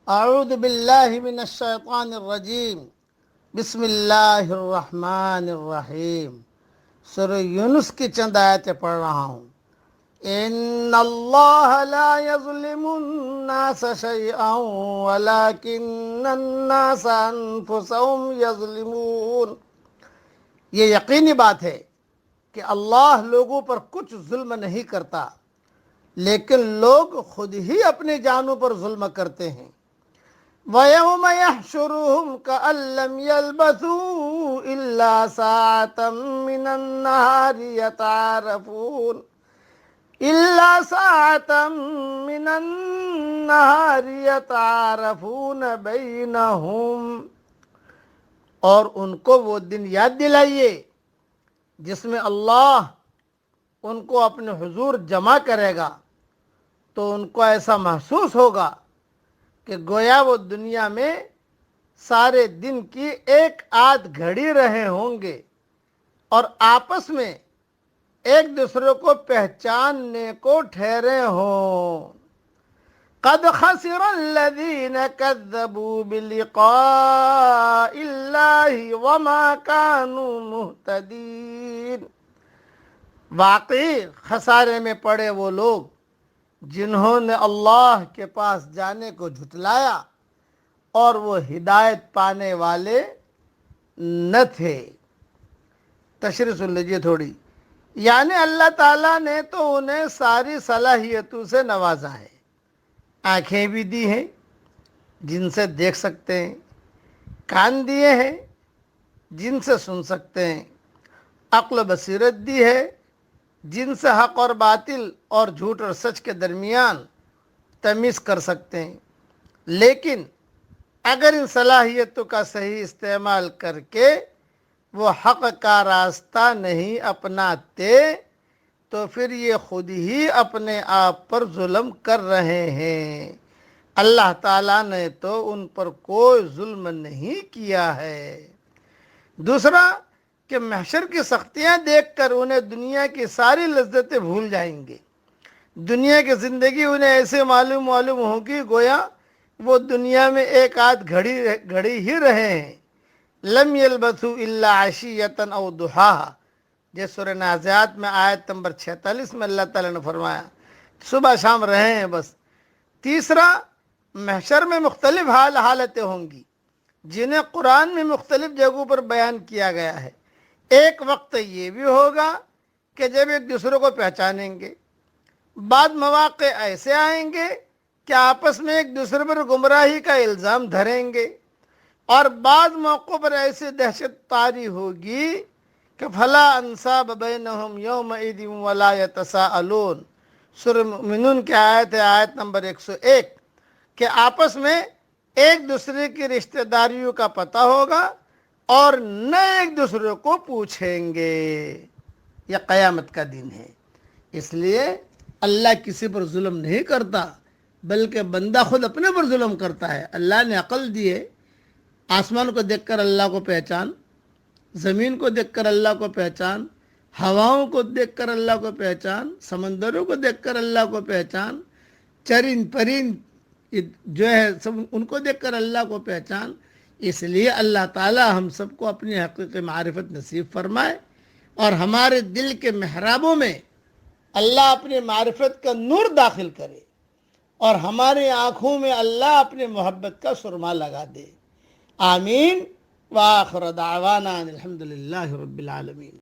اعوذ باللہ من الشیطان الرجیم بسم اللہ الرحمن الرحیم۔ سورہ یونس کی چند آیتیں پڑھ رہا ہوں۔ ان اللہ لا یظلم الناس شیئا ولکن الناس انفسهم یظلمون۔ یہ یقینی بات ہے کہ اللہ لوگوں پر کچھ ظلم نہیں کرتا، لیکن لوگ خود ہی اپنی جانوں پر ظلم کرتے ہیں۔ وَيَوْمَ يَحْشُرُهُمْ كَأَن لَّمْ يَلْبَثُوا إِلَّا سَاعَةً مِّنَ النَّهَارِ يَتَعَارَفُونَ بَيْنَهُمْ۔ اور ان کو وہ دن یاد دلائیے جس میں اللہ ان کو اپنے حضور جمع کرے گا، تو ان کو ایسا محسوس ہوگا کہ گویا وہ دنیا میں سارے دن کی ایک آدھ گھڑی رہے ہوں گے اور آپس میں ایک دوسرے کو پہچاننے کو ٹھہرے ہوں۔ قد خسر الذین کذبوا بلقاء اللہ وما كانوا مہتدین۔ واقعی خسارے میں پڑے وہ لوگ جنہوں نے اللہ کے پاس جانے کو جھٹلایا اور وہ ہدایت پانے والے نہ تھے۔ تشریح سن لیجیے تھوڑی، یعنی اللہ تعالیٰ نے تو انہیں ساری صلاحیتوں سے نوازا ہے۔ آنکھیں بھی دی ہیں جن سے دیکھ سکتے ہیں، کان دیے ہیں جن سے سن سکتے ہیں، عقل و بصیرت دی ہے جن سے حق اور باطل اور جھوٹ اور سچ کے درمیان تمیز کر سکتے ہیں، لیکن اگر ان صلاحیتوں کا صحیح استعمال کر کے وہ حق کا راستہ نہیں اپناتے تو پھر یہ خود ہی اپنے آپ پر ظلم کر رہے ہیں۔ اللہ تعالیٰ نے تو ان پر کوئی ظلم نہیں کیا ہے۔ دوسرا کہ محشر کی سختیاں دیکھ کر انہیں دنیا کی ساری لذتیں بھول جائیں گے۔ دنیا کی زندگی انہیں ایسے معلوم ہوگی گویا وہ دنیا میں ایک آدھ گھڑی ہی رہے ہیں۔ لم یلبثوا الا عشیۃ او ضحاہا، جیسے سورہ نازعات میں آیت نمبر 46 میں اللہ تعالیٰ نے فرمایا صبح شام رہے ہیں بس۔ تیسرا، محشر میں مختلف حالتیں ہوں گی جنہیں قرآن میں مختلف جگہوں پر بیان کیا گیا ہے۔ ایک وقت یہ بھی ہوگا کہ جب ایک دوسرے کو پہچانیں گے، بعد مواقع ایسے آئیں گے کہ آپس میں ایک دوسرے پر گمراہی کا الزام دھریں گے، اور بعض موقعوں پر ایسی دہشت طاری ہوگی کہ فلا انصاب بینہم یومئذ ولا یتساءلون۔ سورہ مومنون کی آیت ہے، آیت نمبر 101، کہ آپس میں ایک دوسرے کی رشتہ داریوں کا پتہ ہوگا اور نہ ایک دوسرے کو پوچھیں گے۔ یہ قیامت کا دن ہے۔ اس لیے اللہ کسی پر ظلم نہیں کرتا، بلکہ بندہ خود اپنے پر ظلم کرتا ہے۔ اللہ نے عقل دی ہے، آسمان کو دیکھ کر اللہ کو پہچان، زمین کو دیکھ کر اللہ کو پہچان، ہواؤں کو دیکھ کر اللہ کو پہچان، سمندروں کو دیکھ کر اللہ کو پہچان، چرند پرند جو ہے سب ان کو دیکھ کر اللہ کو پہچان۔ اس لیے اللہ تعالی ہم سب کو اپنی حقیقی معرفت نصیب فرمائے اور ہمارے دل کے محرابوں میں اللہ اپنی معرفت کا نور داخل کرے اور ہماری آنکھوں میں اللہ اپنی محبت کا سرما لگا دے۔ آمین۔ وآخر دعوانا الحمدللہ رب العالمین۔